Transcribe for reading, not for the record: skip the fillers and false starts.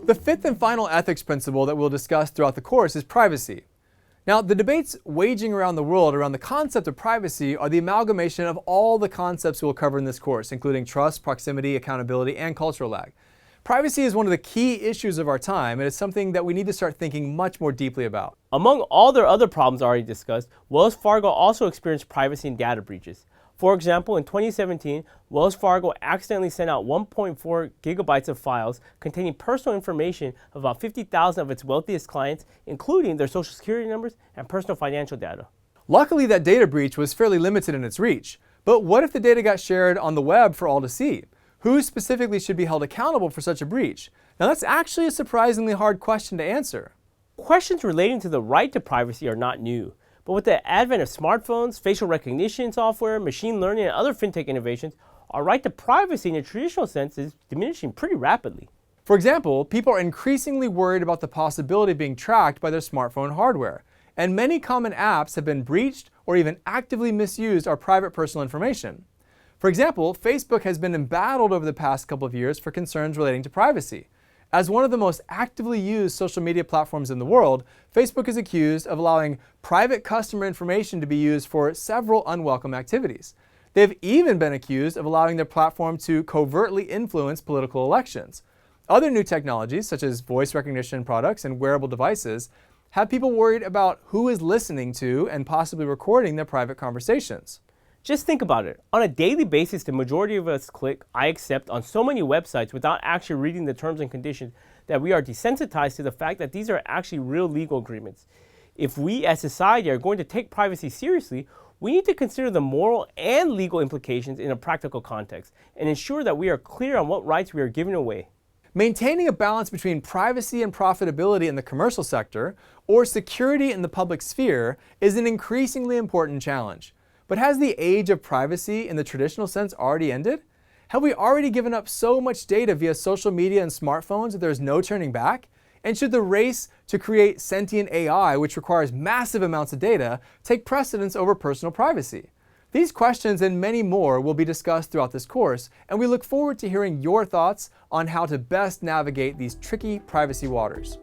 The fifth and final ethics principle that we'll discuss throughout the course is privacy. Now, the debates waging around the world around the concept of privacy are the amalgamation of all the concepts we'll cover in this course, including trust, proximity, accountability, and cultural lag. Privacy is one of the key issues of our time, and it's something that we need to start thinking much more deeply about. Among all their other problems already discussed, Wells Fargo also experienced privacy and data breaches. For example, in 2017, Wells Fargo accidentally sent out 1.4 gigabytes of files containing personal information of about 50,000 of its wealthiest clients, including their social security numbers and personal financial data. Luckily, that data breach was fairly limited in its reach. But what if the data got shared on the web for all to see? Who specifically should be held accountable for such a breach? Now, that's actually a surprisingly hard question to answer. Questions relating to the right to privacy are not new. But with the advent of smartphones, facial recognition software, machine learning, and other fintech innovations, our right to privacy in a traditional sense is diminishing pretty rapidly. For example, people are increasingly worried about the possibility of being tracked by their smartphone hardware. And many common apps have been breached or even actively misused our private personal information. For example, Facebook has been embattled over the past couple of years for concerns relating to privacy. As one of the most actively used social media platforms in the world, Facebook is accused of allowing private customer information to be used for several unwelcome activities. They've even been accused of allowing their platform to covertly influence political elections. Other new technologies, such as voice recognition products and wearable devices, have people worried about who is listening to and possibly recording their private conversations. Just think about it. On a daily basis, the majority of us click I accept on so many websites without actually reading the terms and conditions that we are desensitized to the fact that these are actually real legal agreements. If we as society are going to take privacy seriously, we need to consider the moral and legal implications in a practical context and ensure that we are clear on what rights we are giving away. Maintaining a balance between privacy and profitability in the commercial sector or security in the public sphere is an increasingly important challenge. But has the age of privacy in the traditional sense already ended? Have we already given up so much data via social media and smartphones that there's no turning back? And should the race to create sentient AI, which requires massive amounts of data, take precedence over personal privacy? These questions and many more will be discussed throughout this course, and we look forward to hearing your thoughts on how to best navigate these tricky privacy waters.